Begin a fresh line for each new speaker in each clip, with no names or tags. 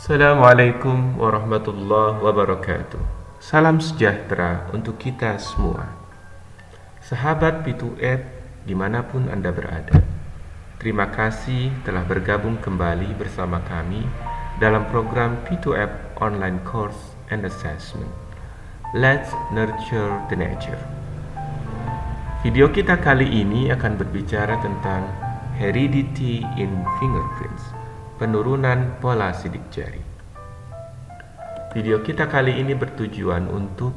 Assalamualaikum warahmatullahi wabarakatuh. Salam sejahtera untuk kita semua. Sahabat P2App dimanapun Anda berada, terima kasih telah bergabung kembali bersama kami dalam program P2App Online Course and Assessment. Let's Nurture the Nature. Video kita kali ini akan berbicara tentang Heredity in Fingerprints, penurunan pola sidik jari. Video kita kali ini bertujuan untuk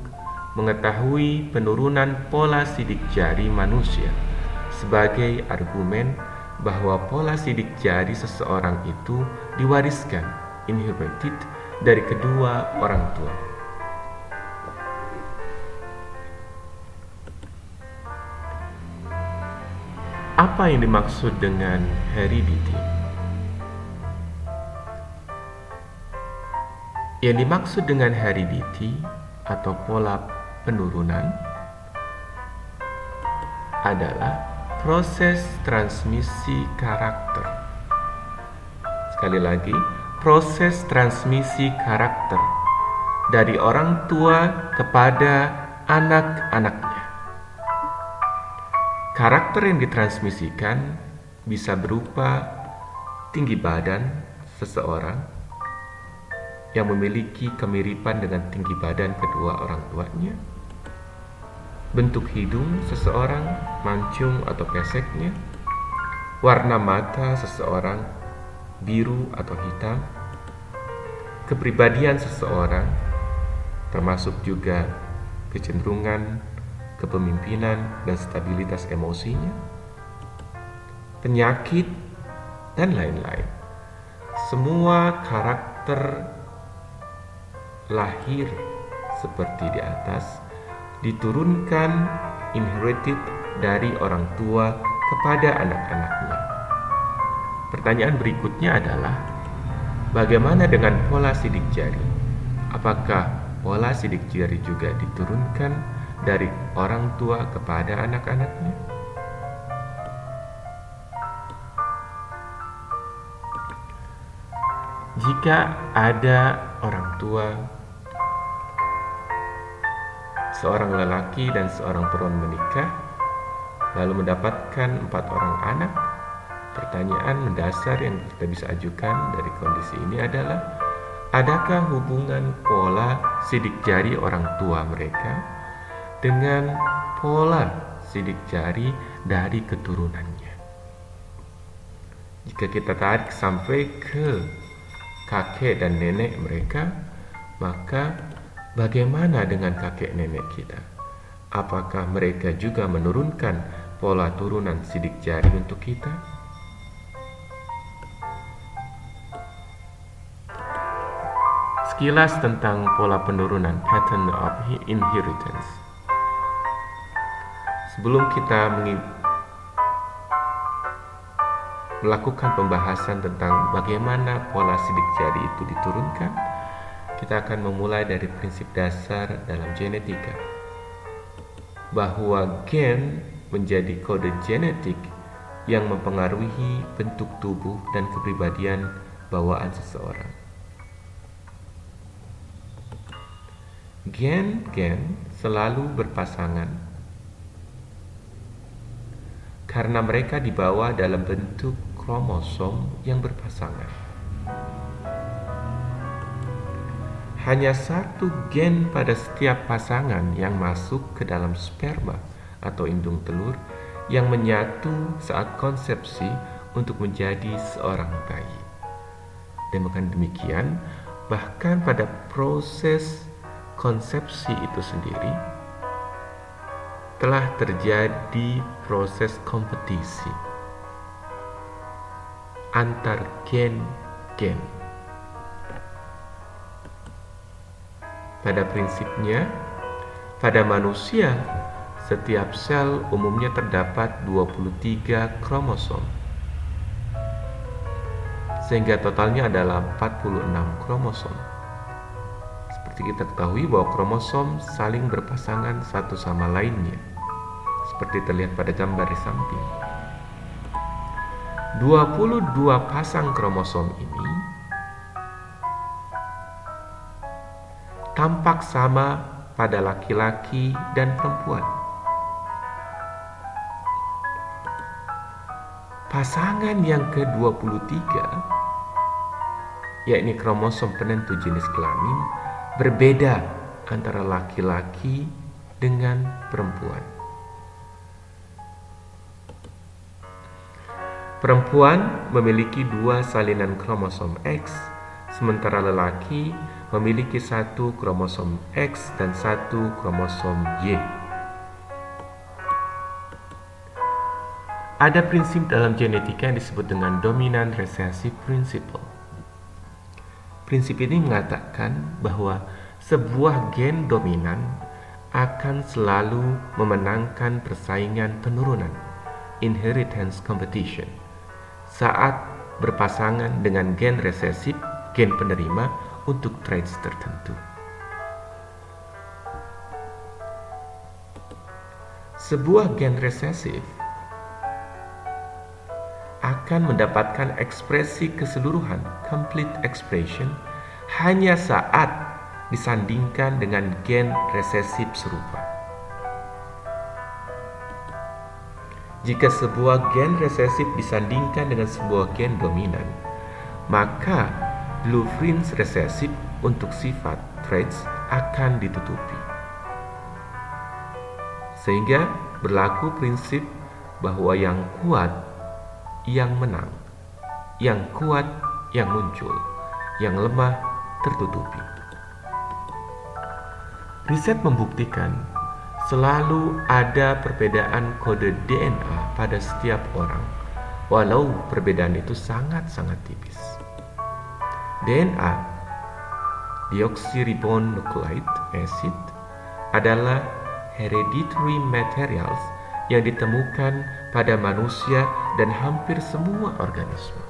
mengetahui penurunan pola sidik jari manusia sebagai argumen bahwa pola sidik jari seseorang itu diwariskan, inherited, dari kedua orang tua. Apa yang dimaksud dengan heredity? Yang dimaksud dengan heredity atau pola penurunan adalah proses transmisi karakter. Sekali lagi, proses transmisi karakter dari orang tua kepada anak-anaknya. Karakter yang ditransmisikan bisa berupa tinggi badan seseorang yang memiliki kemiripan dengan tinggi badan kedua orang tuanya, bentuk hidung seseorang, mancung atau peseknya, warna mata seseorang, biru atau hitam, kepribadian seseorang, termasuk juga kecenderungan, kepemimpinan, dan stabilitas emosinya, penyakit, dan lain-lain. Semua karakter lahir seperti di atas diturunkan, inherited, dari orang tua kepada anak-anaknya. Pertanyaan berikutnya adalah, bagaimana dengan pola sidik jari? Apakah pola sidik jari juga diturunkan dari orang tua kepada anak-anaknya? Jika ada orang tua, seorang lelaki dan seorang perempuan menikah, lalu mendapatkan 4 orang anak, pertanyaan mendasar yang kita bisa ajukan dari kondisi ini adalah, adakah hubungan pola sidik jari orang tua mereka dengan pola sidik jari dari keturunannya? Jika kita tarik sampai ke kakek dan nenek mereka, maka bagaimana dengan kakek nenek kita? Apakah mereka juga menurunkan pola turunan sidik jari untuk kita? Sekilas tentang pola penurunan, pattern of inheritance. Sebelum kita melakukan pembahasan tentang bagaimana pola sidik jari itu diturunkan, kita akan memulai dari prinsip dasar dalam genetika, bahwa gen menjadi kode genetik yang mempengaruhi bentuk tubuh dan kepribadian bawaan seseorang. Gen-gen selalu berpasangan karena mereka dibawa dalam bentuk kromosom yang berpasangan. Hanya satu gen pada setiap pasangan yang masuk ke dalam sperma atau indung telur yang menyatu saat konsepsi untuk menjadi seorang bayi. Dengan demikian, bahkan pada proses konsepsi itu sendiri telah terjadi proses kompetisi antar gen-gen. Pada prinsipnya, pada manusia, setiap sel umumnya terdapat 23 kromosom, sehingga totalnya adalah 46 kromosom. Seperti kita ketahui bahwa kromosom saling berpasangan satu sama lainnya, seperti terlihat pada gambar di samping. 22 pasang kromosom ini tampak sama pada laki-laki dan perempuan. Pasangan yang ke-23, yakni kromosom penentu jenis kelamin, berbeda antara laki-laki dengan perempuan. Perempuan memiliki 2 salinan kromosom X, sementara lelaki memiliki 1 kromosom X dan 1 kromosom Y. Ada prinsip dalam genetika yang disebut dengan dominant recessive principle. Prinsip ini mengatakan bahwa sebuah gen dominan akan selalu memenangkan persaingan penurunan, inheritance competition, saat berpasangan dengan gen resesif, gen penerima untuk traits tertentu. Sebuah gen resesif akan mendapatkan ekspresi keseluruhan, complete expression, hanya saat disandingkan dengan gen resesif serupa. Jika sebuah gen resesif disandingkan dengan sebuah gen dominan, maka blueprint resesif untuk sifat traits akan ditutupi. Sehingga berlaku prinsip bahwa yang kuat yang menang, yang kuat yang muncul, yang lemah tertutupi. Riset membuktikan selalu ada perbedaan kode DNA pada setiap orang, walau perbedaan itu sangat-sangat tipis. DNA, deoxyribonucleic acid, adalah hereditary materials yang ditemukan pada manusia dan hampir semua organisme.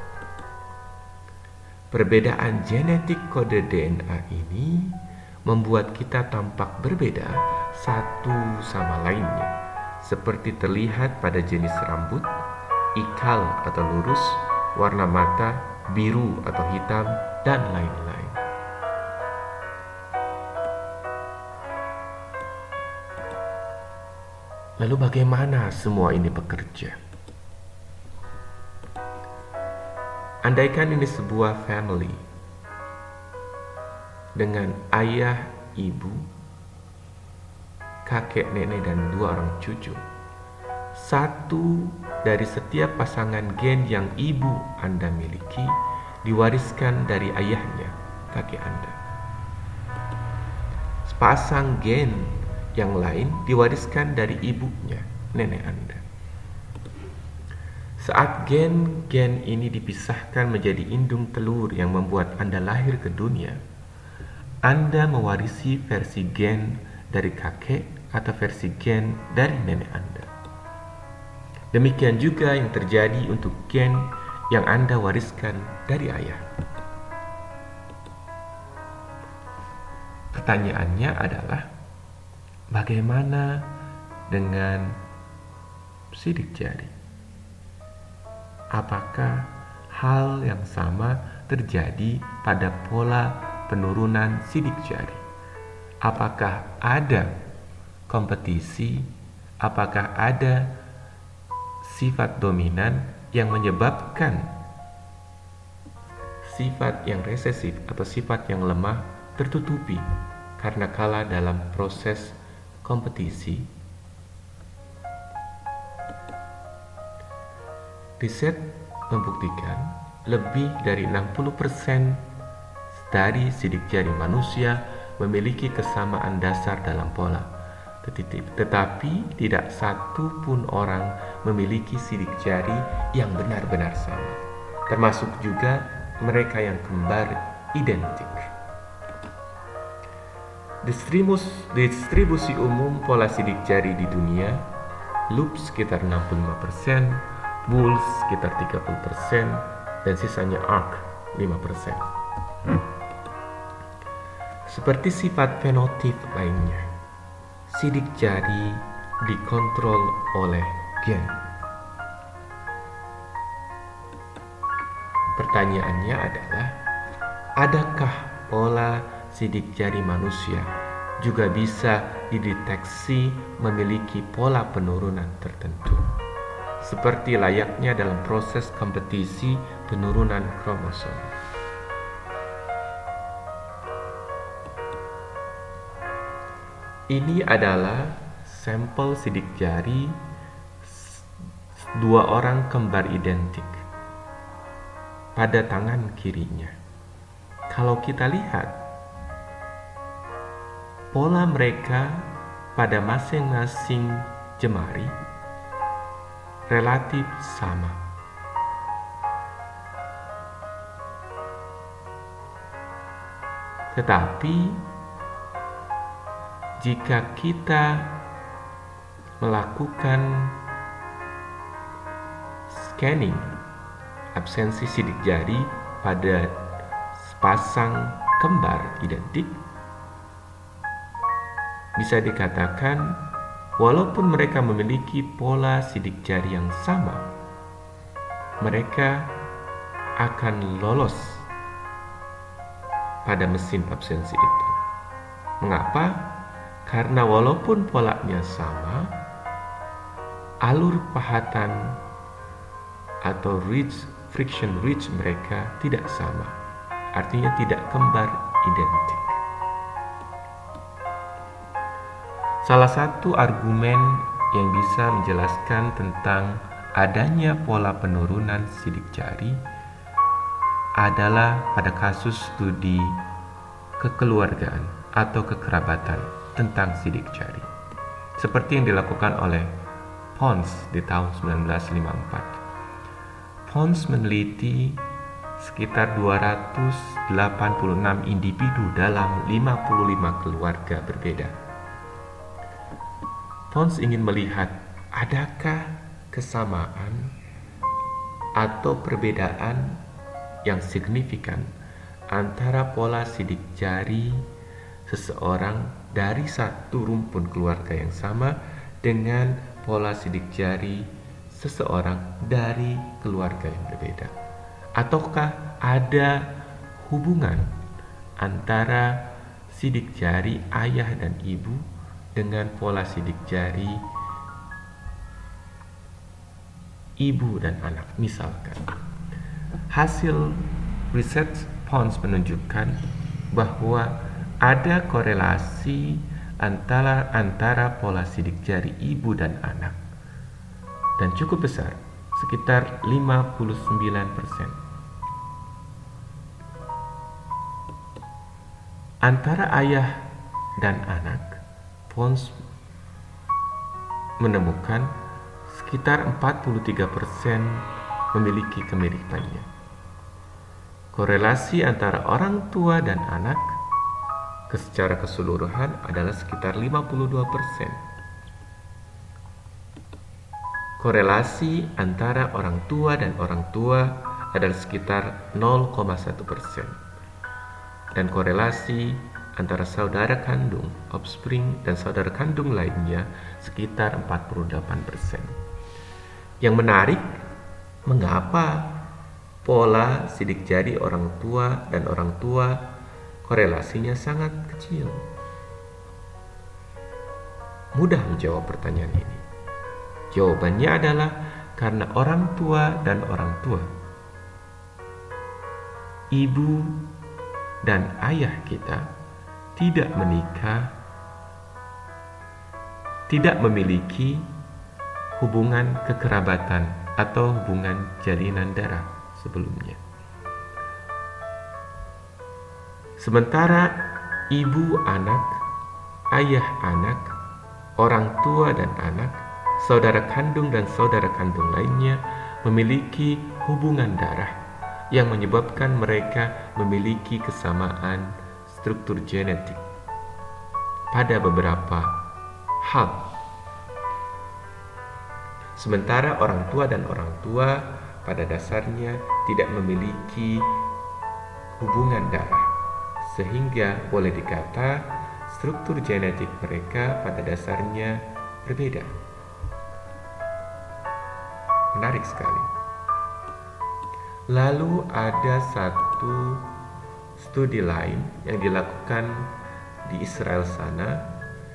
Perbedaan genetik kode DNA ini membuat kita tampak berbeda satu sama lainnya, seperti terlihat pada jenis rambut, ikal atau lurus, warna mata, biru atau hitam, dan lain-lain. Lalu bagaimana semua ini bekerja? Andaikan ini sebuah family dengan ayah, ibu, kakek, nenek, dan 2 orang cucu. Satu dari setiap pasangan gen yang ibu Anda miliki diwariskan dari ayahnya, kakek Anda. Sepasang gen yang lain diwariskan dari ibunya, nenek Anda. Saat gen-gen ini dipisahkan menjadi indung telur yang membuat Anda lahir ke dunia, Anda mewarisi versi gen dari kakek atau versi gen dari nenek Anda. Demikian juga yang terjadi untuk gen yang Anda wariskan dari ayah. Pertanyaannya adalah, bagaimana dengan sidik jari? Apakah hal yang sama terjadi pada pola penurunan sidik jari? Apakah ada kompetisi? Apakah ada sifat dominan yang menyebabkan sifat yang resesif atau sifat yang lemah tertutupi karena kalah dalam proses kompetisi? Riset membuktikan lebih dari 60% dari sidik jari manusia memiliki kesamaan dasar dalam pola, tetapi tidak satu pun orang memiliki sidik jari yang benar-benar sama, termasuk juga mereka yang kembar identik. Distribusi umum pola sidik jari di dunia, loop sekitar 65%, bull sekitar 30%, dan sisanya arc 5%. Seperti sifat fenotip lainnya, sidik jari dikontrol oleh gen. Pertanyaannya adalah, adakah pola sidik jari manusia juga bisa dideteksi memiliki pola penurunan tertentu, seperti layaknya dalam proses kompetisi penurunan kromosom. Ini adalah sampel sidik jari dua orang kembar identik pada tangan kirinya. Kalau kita lihat, pola mereka pada masing-masing jemari relatif sama. Tetapi jika kita melakukan scanning absensi sidik jari pada sepasang kembar identik, bisa dikatakan walaupun mereka memiliki pola sidik jari yang sama, mereka akan lolos pada mesin absensi itu. Mengapa? Karena walaupun polanya sama, alur pahatan atau friction ridge mereka tidak sama. Artinya tidak kembar identik. Salah satu argumen yang bisa menjelaskan tentang adanya pola penurunan sidik jari adalah pada kasus studi kekeluargaan atau kekerabatan tentang sidik jari, seperti yang dilakukan oleh Pons di tahun 1954. Pons meneliti sekitar 286 individu dalam 55 keluarga berbeda. Pons ingin melihat adakah kesamaan atau perbedaan yang signifikan antara pola sidik jari seseorang dari satu rumpun keluarga yang sama dengan pola sidik jari seseorang dari keluarga yang berbeda. Ataukah ada hubungan antara sidik jari ayah dan ibu dengan pola sidik jari ibu dan anak? Misalkan, hasil riset Pons menunjukkan bahwa ada korelasi antara pola sidik jari ibu dan anak, dan cukup besar, sekitar 59%. Antara ayah dan anak, Pons menemukan sekitar 43% memiliki kemiripannya. Korelasi antara orang tua dan anak secara keseluruhan adalah sekitar 52%. Korelasi antara orang tua dan orang tua adalah sekitar 0,1%. Dan korelasi antara saudara kandung, offspring, dan saudara kandung lainnya sekitar 48%. Yang menarik, mengapa pola sidik jari orang tua dan orang tua korelasinya sangat kecil? Mudah menjawab pertanyaan ini. Jawabannya adalah karena orang tua dan orang tua, ibu dan ayah kita tidak menikah, tidak memiliki hubungan kekerabatan atau hubungan jalinan darah sebelumnya. Sementara ibu anak, ayah anak, orang tua dan anak, saudara kandung dan saudara kandung lainnya memiliki hubungan darah yang menyebabkan mereka memiliki kesamaan struktur genetik pada beberapa hal. Sementara orang tua dan orang tua pada dasarnya tidak memiliki hubungan darah, sehingga boleh dikata struktur genetik mereka pada dasarnya berbeda. Menarik sekali. Lalu ada satu studi lain yang dilakukan di Israel sana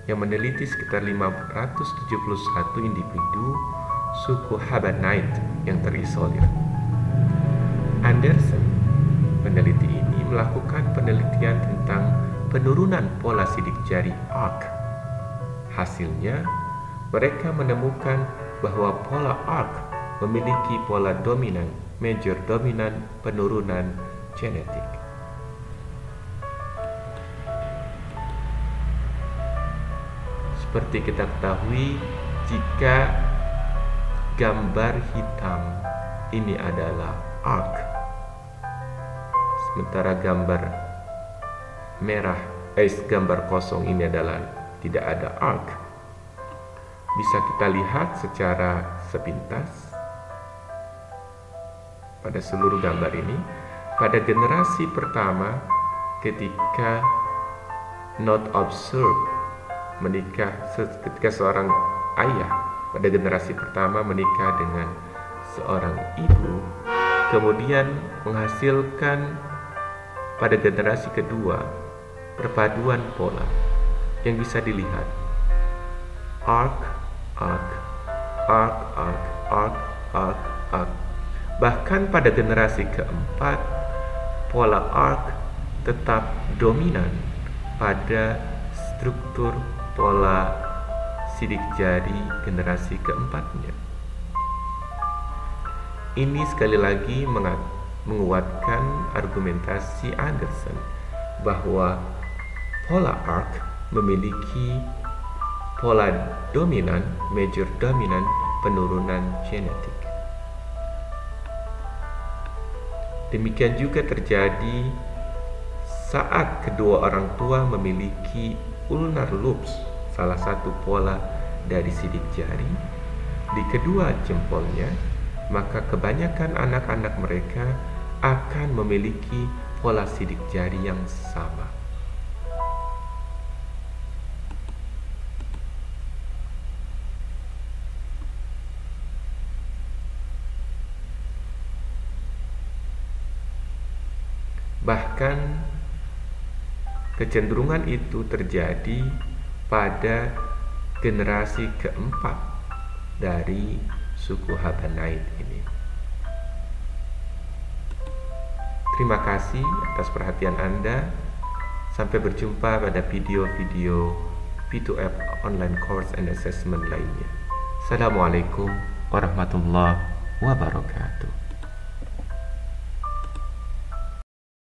yang meneliti sekitar 571 individu suku Habanite yang terisolir. Anderson, peneliti ini, melakukan penelitian tentang penurunan pola sidik jari arc. Hasilnya, mereka menemukan bahwa pola arc memiliki pola dominan, major dominan penurunan genetik. Seperti kita ketahui, jika gambar hitam ini adalah arc, sementara gambar merah, gambar kosong ini adalah tidak ada arc, bisa kita lihat secara sepintas pada seluruh gambar ini. Pada generasi pertama, ketika not observed menikah, ketika seorang ayah pada generasi pertama menikah dengan seorang ibu, kemudian menghasilkan pada generasi kedua perpaduan pola yang bisa dilihat arc, arc, arc, arc, arc, arc, arc. Bahkan pada generasi keempat, pola arc tetap dominan pada struktur pola sidik jari generasi keempatnya. Ini sekali lagi menguatkan argumentasi Anderson bahwa pola arc memiliki pola dominan, major dominan penurunan genetik. Demikian juga terjadi saat kedua orang tua memiliki ulnar lobes, salah satu pola dari sidik jari, di kedua jempolnya, maka kebanyakan anak-anak mereka akan memiliki pola sidik jari yang sama. Bahkan kecenderungan itu terjadi pada generasi keempat dari suku Habanite ini. Terima kasih atas perhatian Anda. Sampai berjumpa pada video-video P2F online course and assessment lainnya. Assalamualaikum warahmatullahi wabarakatuh.